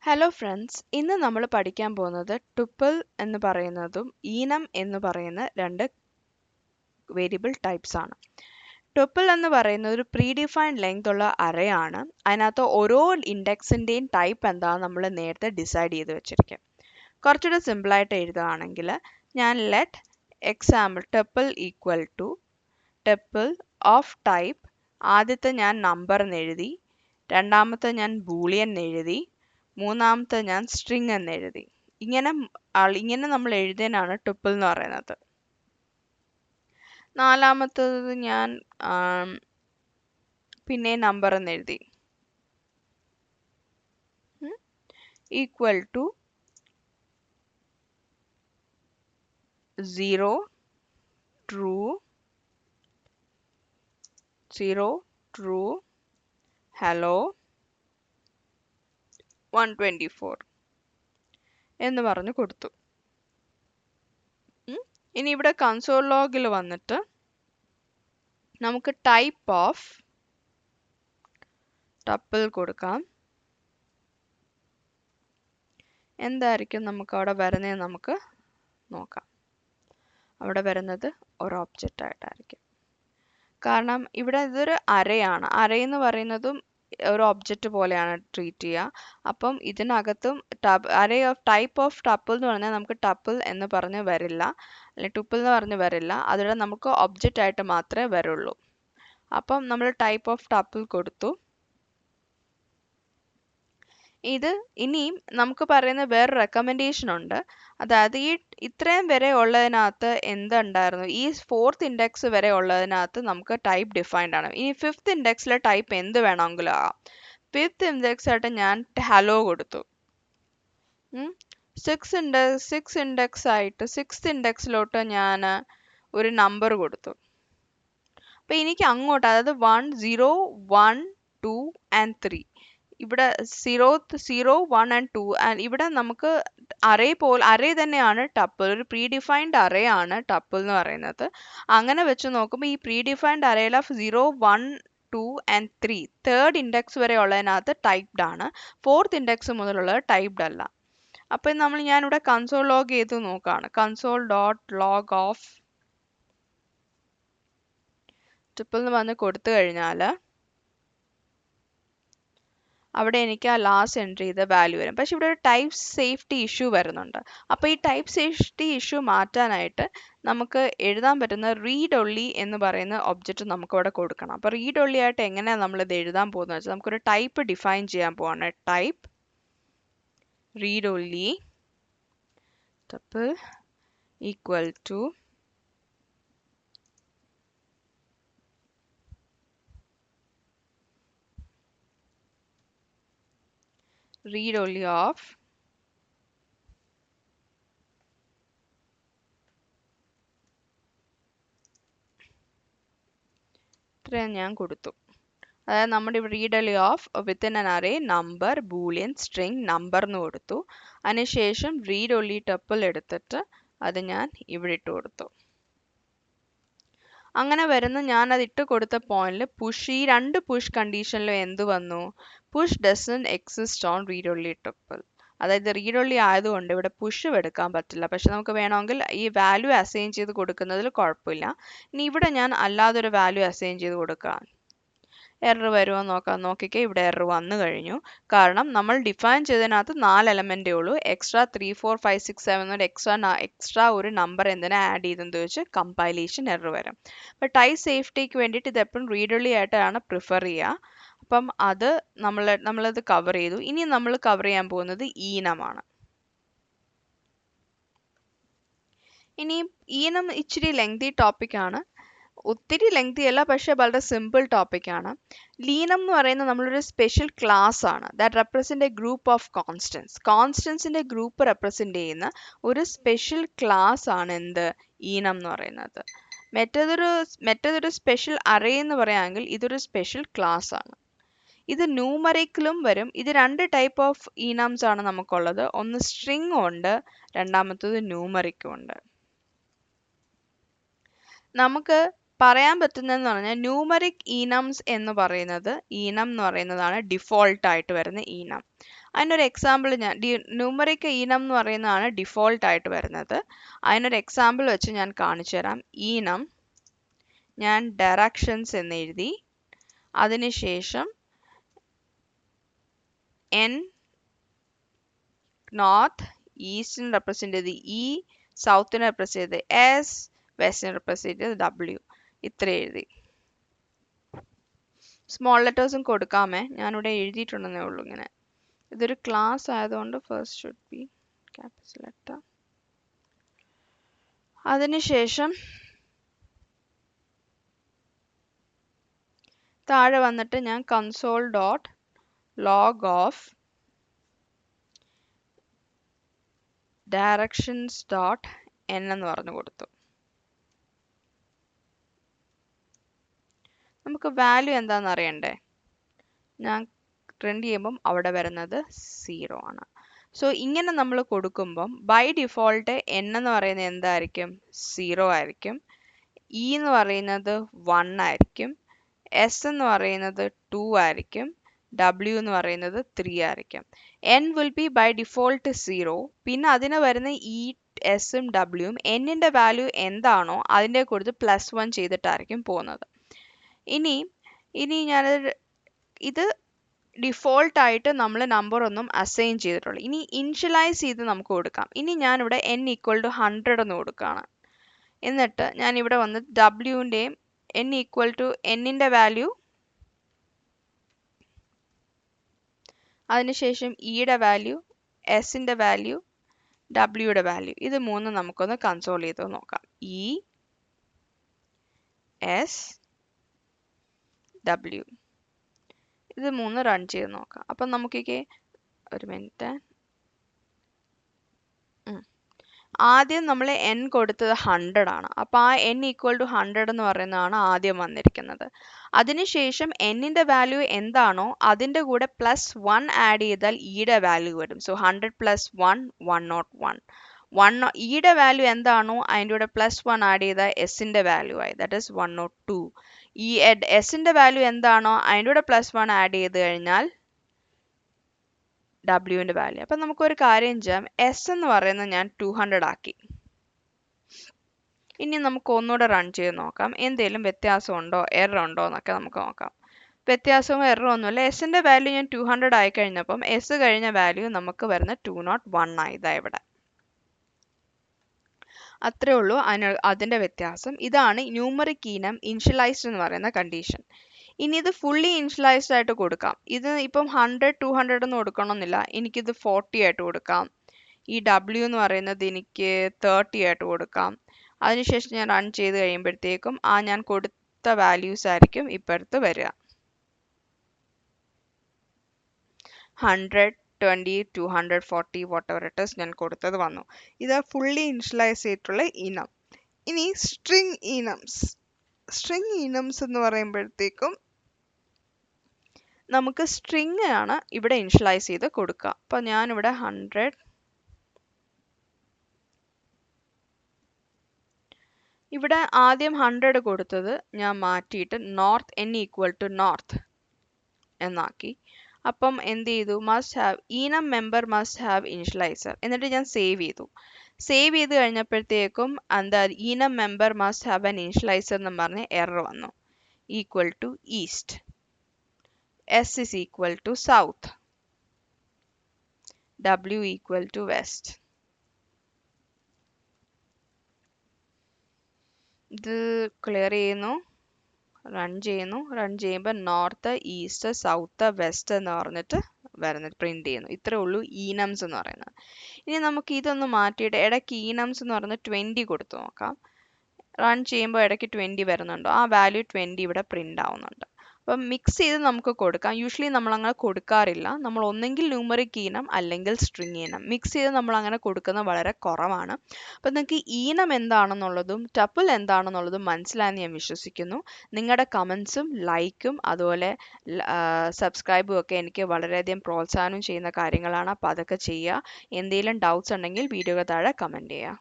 Hello friends, ഇന്ന് നമ്മൾ പഠിക്കാൻ പോകുന്നത് ടുപ്പിൾ എന്ന് പറയുന്നതും ഈനം എന്ന് പറയുന്ന രണ്ട് വേരിയബിൾ ടൈപ്സ് ആണ്. ടുപ്പിൾ എന്ന് പറയുന്നത് ഒരു പ്രീ ഡിഫൈൻഡ് ലെങ്ത് ഉള്ള അറേ ആണ്. അതിനകത്ത് ഓരോ ഇൻഡെക്സിൻ്റെയും ടൈപ്പ് എന്താണെന്ന് നമ്മൾ നേരത്തെ ഡിസൈഡ് ചെയ്ത് വെച്ചിരിക്കും. കുറച്ചുകൂടെ സിമ്പിളായിട്ട് എഴുതുകയാണെങ്കിൽ ഞാൻ let example tuple equal to tuple of type, ആദ്യത്തെ ഞാൻ നമ്പർ എന്ന് എഴുതി, രണ്ടാമത്തെ ഞാൻ ബൂളിയൻ എഴുതി, മൂന്നാമത്തെ ഞാൻ സ്ട്രിങ് എന്ന് എഴുതി. ഇങ്ങനെ നമ്മൾ എഴുതിയതിനാണ് ടുപ്പിൾ എന്ന് പറയുന്നത്. നാലാമത്തത് ഞാൻ പിന്നെ നമ്പർ എന്ന് എഴുതി, ഈക്വൽ ടു 0 ട്രൂ ഹലോ 124 എന്ന് പറഞ്ഞു കൊടുത്തു. ഇനി ഇവിടെ കൺസോൾ ലോഗിൽ വന്നിട്ട് നമുക്ക് ടൈപ്പ് ഓഫ് ടപ്പിൾ കൊടുക്കാം. എന്തായിരിക്കും നമുക്ക് അവിടെ വരുന്നത് നമുക്ക് നോക്കാം. അവിടെ വരുന്നത് ഒരു ഒബ്ജക്റ്റ് ആയിട്ടായിരിക്കും. കാരണം ഇവിടെ ഇതൊരു അറേയാണ്. അറേ എന്ന് പറയുന്നതും ഒരു ഒബ്ജക്റ്റ് പോലെയാണ് ട്രീറ്റ് ചെയ്യുക. അപ്പം ഇതിനകത്തും array of type of tuple എന്ന് പറഞ്ഞാൽ നമുക്ക് ടപ്പിൾ എന്ന് പറഞ്ഞ് വരില്ല, അല്ലെങ്കിൽ ടുപ്പിൾ എന്ന് പറഞ്ഞ് വരില്ല. അതിവിടെ നമുക്ക് ഒബ്ജക്റ്റ് ആയിട്ട് മാത്രമേ വരുള്ളൂ. അപ്പം നമ്മൾ ടൈപ്പ് ഓഫ് ടപ്പിൾ കൊടുത്തു. ഇത് ഇനിയും നമുക്ക് പറയുന്ന വേറെ റെക്കമെൻഡേഷൻ ഉണ്ട്. അതായത് ഈ ഇത്രയും വരെ ഉള്ളതിനകത്ത് എന്തുണ്ടായിരുന്നു, ഈ 4th ഇൻഡെക്സ് വരെ ഉള്ളതിനകത്ത് നമുക്ക് ടൈപ്പ് ഡിഫൈൻഡ് ആണ്. ഇനി 5th ഇൻഡെക്സിലെ ടൈപ്പ് എന്ത് വേണമെങ്കിലും ആകാം. 5th ഇൻഡെക്സ് ആയിട്ട് ഞാൻ ഹലോ കൊടുത്തു. 6th ഇൻഡെക്സ് ആയിട്ട് 6th ഇൻഡെക്സിലോട്ട് ഞാൻ ഒരു നമ്പർ കൊടുത്തു. അപ്പൊ എനിക്ക് അങ്ങോട്ട്, അതായത് 1 0 1 2 and 3, ഇവിടെ 0 1 and 2, ആൻഡ് ഇവിടെ നമുക്ക് അറേ തന്നെയാണ് ടപ്പിൾ. ഒരു പ്രീ ഡിഫൈൻഡ് അറേ ആണ് ടപ്പിൾ എന്ന് പറയുന്നത്. അങ്ങനെ വെച്ച് നോക്കുമ്പോൾ ഈ പ്രീ ഡിഫൈൻഡ് അറേയിൽ ഓഫ് 0 1 2 and 3 തേർഡ് ഇൻഡെക്സ് വരെ ഉള്ളതിനകത്ത് ടൈപ്ഡ് ആണ്. 4th ഇൻഡെക്സ് മുതലുള്ളത് ടൈപ്ഡ് അല്ല. അപ്പം ഞാനിവിടെ കൺസോൾ ലോഗ് ചെയ്ത് നോക്കുകയാണ്. Console dot log of tuple എന്ന് പറഞ്ഞ് കൊടുത്തു കഴിഞ്ഞാൽ അവിടെ എനിക്ക് ആ ലാസ്റ്റ് എൻട്രി ചെയ്ത വാല്യൂ വരും. പക്ഷെ ഇവിടെ ഒരു ടൈപ്പ് സേഫ്റ്റി ഇഷ്യൂ വരുന്നുണ്ട്. അപ്പോൾ ഈ ടൈപ്പ് സേഫ്റ്റി ഇഷ്യൂ മാറ്റാനായിട്ട് നമുക്ക് എഴുതാൻ പറ്റുന്ന റീഡ് ഒൺലി എന്ന് പറയുന്ന ഒബ്ജക്റ്റ് നമുക്ക് ഇവിടെ കൊടുക്കണം. അപ്പോൾ റീഡ് ഒൺലി ആയിട്ട് എങ്ങനെയാണ് നമ്മളിത് എഴുതാൻ പോകുന്നത് വെച്ചാൽ നമുക്കൊരു ടൈപ്പ് ഡിഫൈൻ ചെയ്യാൻ പോവാണ്. Type read only tuple equal to read only of ഇത്രയും ഞാൻ കൊടുത്തു. അതായത് നമ്മുടെ ഇവിടെ read only of within an array number boolean string number എന്ന് കൊടുത്തു. അതിനുശേഷം read only tuple എടുത്തിട്ട് അത് ഞാൻ ഇവിടെ ഇട്ട് കൊടുത്തു. അങ്ങനെ വരുന്ന ഞാൻ അത് ഇട്ട് കൊടുത്ത പോയിന്റിൽ ഈ രണ്ട് പുഷ് കണ്ടീഷനിലും എന്ത് വന്നു, push doesn't exist on read only tuple. അതായത് റീഡ് ഒൺലി ആയതുകൊണ്ട് ഇവിടെ പുഷ് എടുക്കാൻ പറ്റില്ല. പക്ഷെ നമുക്ക് വേണമെങ്കിൽ ഈ വാല്യൂ അസൈൻ ചെയ്ത് കൊടുക്കുന്നതിൽ കുഴപ്പമില്ല. ഇനി ഇവിടെ ഞാൻ അല്ലാതൊരു വാല്യൂ അസൈൻ ചെയ്ത് കൊടുക്കാം. എറർ വരുമോ നോക്കാം. നോക്കിക്കേ, ഇവിടെ എറർ വന്നു കഴിഞ്ഞു. കാരണം നമ്മൾ ഡിഫൈൻ ചെയ്തതിനകത്ത് 4 എലമെന്റേ ഉള്ളൂ. എക്സ്ട്രാ 3 4 5 6 7 എക്സ്ട്രാ ഒരു നമ്പർ എന്തിനാ ആഡ് ചെയ്തെന്ന് ചോദിച്ച് കമ്പൈലേഷൻ എറർ വരും. അപ്പം ടൈപ്പ് സേഫ്റ്റിക്ക് വേണ്ടിയിട്ട് ഇത് എപ്പോഴും റീഡ് ഒൺലി ആയിട്ടാണ് പ്രിഫർ ചെയ്യുക. അപ്പം അത് നമ്മളത് കവർ ചെയ്തു. ഇനി നമ്മൾ കവർ ചെയ്യാൻ പോകുന്നത് ഈനമാണ്. ഇനി ഈനം ഇച്ചിരി ലെങ്തി ടോപ്പിക്കാണ്. ഒത്തിരി ലെങ്തി അല്ല, പക്ഷെ വളരെ സിമ്പിൾ ടോപ്പിക്കാണ്. ലീനം എന്ന് പറയുന്നത് നമ്മളൊരു സ്പെഷ്യൽ ക്ലാസ് ആണ്. That represent a group of കോൺസ്റ്റൻസിന്റെ ഗ്രൂപ്പ് റെപ്രസെന്റ് ചെയ്യുന്ന ഒരു സ്പെഷ്യൽ ക്ലാസ് ആണ് എന്ത്, ഈനം എന്ന് പറയുന്നത്. മറ്റേതൊരു സ്പെഷ്യൽ അറേ എന്ന് പറയാമെങ്കിൽ ഇതൊരു സ്പെഷ്യൽ ക്ലാസ് ആണ്. ഇത് ന്യൂമറിക്കലും വരും. ഇത് രണ്ട് ടൈപ്പ് ഓഫ് ഈനംസ് ആണ് നമുക്കുള്ളത്. ഒന്ന് സ്ട്രിങ് ഉണ്ട്, രണ്ടാമത്തത് ന്യൂമറിക്കും ഉണ്ട്. നമുക്ക് പറയാൻ പറ്റുന്നതെന്ന് പറഞ്ഞാൽ ന്യൂമറിക് ഈനംസ് എന്ന് പറയുന്നത് ഈനം എന്ന് പറയുന്നതാണ് ഡിഫോൾട്ട് ആയിട്ട് വരുന്ന ഈനം. അതിനൊരു എക്സാമ്പിൾ ഞാൻ ന്യൂമറിക് ഈനം എന്ന് പറയുന്നതാണ് ഡിഫോൾട്ട് ആയിട്ട് വരുന്നത്. അതിനൊരു എക്സാമ്പിൾ വെച്ച് ഞാൻ കാണിച്ചു തരാം. ഈനം ഞാൻ ഡയറക്ഷൻസ് എന്ന് എഴുതി, അതിനുശേഷം എൻ നോർത്ത്, ഈസ്റ്റിന് റെപ്രസെന്റ് ചെയ്ത് ഇ, സൗത്തിനെ റെപ്രസെന്റ് ചെയ്ത് എസ്, വെസ്റ്റിനെ റെപ്രസെന്റ് ചെയ്ത് ഡബ്ല്യു. ഇത്ര എഴുതി. സ്മോൾ ലെറ്റേഴ്സും കൊടുക്കാമേ, ഞാനിവിടെ എഴുതിയിട്ടുണ്ടെന്നേ ഉള്ളൂ ഇങ്ങനെ. ഇതൊരു ക്ലാസ് ആയതുകൊണ്ട് first should be capital letter. അതിനുശേഷം താഴെ വന്നിട്ട് ഞാൻ console dot log of directions dot N എന്ന് പറഞ്ഞു കൊടുത്തു. നമുക്ക് വാല്യൂ എന്താണെന്ന് അറിയണ്ടേ? ഞാൻ റൺ ചെയ്യുമ്പം അവിടെ വരുന്നത് 0 ആണ്. സോ ഇങ്ങനെ നമ്മൾ കൊടുക്കുമ്പം ബൈ ഡിഫോൾട്ട് എൻ എന്ന് പറയുന്നത് എന്തായിരിക്കും? 0 ആയിരിക്കും. ഇ എന്ന് പറയുന്നത് 1 ആയിരിക്കും. എസ് എന്ന് പറയുന്നത് 2 ആയിരിക്കും. ഡബ്ല്യു എന്ന് പറയുന്നത് 3 ആയിരിക്കും. N will be by default 0. പിന്നെ അതിന് വരുന്ന ഇ, എസും ഡബ്ല്യുവും എന്നിൻ്റെ വാല്യൂ എന്താണോ അതിൻ്റെ കൊടുത്ത് +1 ചെയ്തിട്ടായിരിക്കും പോകുന്നത്. ഇനി ഞാൻ ഇത് ഡിഫോൾട്ട് ആയിട്ട് നമ്മൾ നമ്പർ ഒന്നും അസൈൻ ചെയ്തിട്ടുള്ളൂ. ഇനി ഇനിഷ്യലൈസ് ചെയ്ത് നമുക്ക് കൊടുക്കാം. ഇനി ഞാനിവിടെ n = 100 എന്ന് കൊടുക്കുകയാണ്. എന്നിട്ട് ഞാൻ ഇവിടെ വന്ന് ഡബ്ല്യുവിൻ്റെയും n = എന്നിൻ്റെ വാല്യൂ, അതിനുശേഷം ഇയുടെ വാല്യൂ, എസിൻ്റെ വാല്യൂ, ഡബ്ല്യുയുടെ വാല്യൂ, ഇത് മൂന്നും നമുക്കൊന്ന് കൺസോൾ ചെയ്ത് നോക്കാം. ഇ, എസ്, ഡബ്ല്യു, ഇത് മൂന്ന് റൺ ചെയ്ത് നോക്കാം. അപ്പം നമുക്കൊക്കെ ഒരു മിനിറ്റ്, ആദ്യം നമ്മൾ n കൊടുത്തത് 100 ആണ്. അപ്പോൾ ആ n = 100 എന്ന് പറയുന്നതാണ് ആദ്യം വന്നിരിക്കുന്നത്. അതിനുശേഷം എന്നിൻ്റെ വാല്യൂ എന്താണോ അതിൻ്റെ കൂടെ +1 ആഡ് ചെയ്താൽ ഇയുടെ വാല്യൂ വരും. സോ 100 + 1 101. ഇയുടെ വാല്യൂ എന്താണോ അതിൻ്റെ കൂടെ +1 ആഡ് ചെയ്താൽ എസിൻ്റെ വാല്യൂ ആയി, ദാറ്റ് ഈസ് 102. ഈ എസിൻ്റെ വാല്യൂ എന്താണോ അതിൻ്റെ കൂടെ +1 ആഡ് ചെയ്ത് കഴിഞ്ഞാൽ ഡബ്ല്യുവിൻ്റെ വാല്യൂ. അപ്പം നമുക്കൊരു കാര്യം ചെയ്യാം, എസ് എന്ന് പറയുന്നത് ഞാൻ 200 ആക്കി. ഇനി നമുക്ക് ഒന്നുകൂടെ റൺ ചെയ്ത് നോക്കാം, എന്തെങ്കിലും വ്യത്യാസം ഉണ്ടോ, എറർ ഉണ്ടോ എന്നൊക്കെ നമുക്ക് നോക്കാം. വ്യത്യാസവും എററും ഒന്നുമില്ല. എസിൻ്റെ വാല്യൂ ഞാൻ 200 ആയി കഴിഞ്ഞപ്പം എസ് കഴിഞ്ഞ വാല്യൂ നമുക്ക് വരുന്ന 201 ആയി. ഇതാ ഇവിടെ. അത്രേ ഉള്ളൂ അതിൻ്റെ വ്യത്യാസം. ഇതാണ് ന്യൂമറിക് ഈനം ഇനിഷ്യലൈസ്ഡ് എന്ന് പറയുന്ന കണ്ടീഷൻ. ഇനി ഇത് ഫുള്ളി ഇനിഷ്യലൈസ്ഡ് ആയിട്ട് കൊടുക്കാം. ഇത് ഇപ്പം 100 200 എന്ന് കൊടുക്കണമെന്നില്ല, എനിക്കിത് 40 ആയിട്ട് കൊടുക്കാം. ഈ ഡബ്ല്യു എന്ന് പറയുന്നത് എനിക്ക് 30 ആയിട്ട് കൊടുക്കാം. അതിനുശേഷം ഞാൻ റൺ ചെയ്ത് കഴിയുമ്പോഴത്തേക്കും ഞാൻ കൊടുത്ത വാല്യൂസ് ആയിരിക്കും ഇപ്പുറത്ത് വരിക. 100, 20, 200, 40 whatever it is ഞാൻ കൊടുത്തത് വന്നു. ഇത് ഫുള്ളി ഇനിഷ്യലൈസ് ചെയ്തിട്ടുള്ള ഈനം. ഇനി സ്ട്രിങ് ഈനംസ് എന്ന് പറയുമ്പോഴത്തേക്കും നമുക്ക് സ്ട്രിങ് ആണ് ഇവിടെ ഇനിഷ്യലൈസ് ചെയ്ത് കൊടുക്കുക. അപ്പോൾ ഞാനിവിടെ 100, ഇവിടെ ആദ്യം 100 കൊടുത്തത് ഞാൻ മാറ്റിയിട്ട് നോർത്ത് n = നോർത്ത് എന്നാക്കി. അപ്പം എന്ത് ചെയ്തു, ഈനം മെമ്പർ മസ്റ്റ് ഹാവ് ഇനിഷ്യലൈസർ. എന്നിട്ട് ഞാൻ സേവ് ചെയ്തു. സേവ് ചെയ്ത് കഴിഞ്ഞപ്പോഴത്തേക്കും എന്താ, ഈനം member must have an initialiser എന്ന് പറഞ്ഞ് എറർ വന്നു. = East, S = south, W = west. ഇത് ക്ലിയർ ചെയ്യുന്നു, റൺ ചെയ്യുമ്പോൾ നോർത്ത്, ഈസ്റ്റ്, സൗത്ത്, വെസ്റ്റ് എന്ന് പറഞ്ഞിട്ട് പ്രിന്റ് ചെയ്യുന്നു. ഇത്രേ ഉള്ളൂ ഈനംസ് എന്ന് പറയുന്നത്. ഇനി നമുക്ക് ഇതൊന്ന് മാറ്റിയിട്ട് ഇടയ്ക്ക് ഈനംസ് എന്ന് പറയുന്നത് 20 കൊടുത്തു നോക്കാം. റൺ ചെയ്യുമ്പോൾ ഇടയ്ക്ക് 20 വരുന്നുണ്ടോ, ആ വാല്യൂ 20 ഇവിടെ പ്രിന്റ് ആവുന്നുണ്ട്. അപ്പം മിക്സ് ചെയ്ത് നമുക്ക് കൊടുക്കാം. യൂഷ്വലി നമ്മൾ അങ്ങനെ കൊടുക്കാറില്ല. നമ്മൾ ഒന്നെങ്കിൽ ന്യൂമറിക് ഈനം അല്ലെങ്കിൽ സ്ട്രിങ് ഈനം മിക്സ് ചെയ്ത് നമ്മൾ അങ്ങനെ കൊടുക്കുന്നത് വളരെ കുറവാണ്. അപ്പം നിങ്ങൾക്ക് ഈനം എന്താണെന്നുള്ളതും ടപ്പിൾ എന്താണെന്നുള്ളതും മനസ്സിലായെന്ന് ഞാൻ വിശ്വസിക്കുന്നു. നിങ്ങളുടെ കമൻസും ലൈക്കും അതുപോലെ സബ്സ്ക്രൈബും ഒക്കെ എനിക്ക് വളരെയധികം പ്രോത്സാഹനം ചെയ്യുന്ന കാര്യങ്ങളാണ്. അപ്പോൾ അതൊക്കെ ചെയ്യുക. എന്തെങ്കിലും ഡൗട്ട്സ് ഉണ്ടെങ്കിൽ വീഡിയോക്ക് താഴെ കമൻറ്റ് ചെയ്യുക.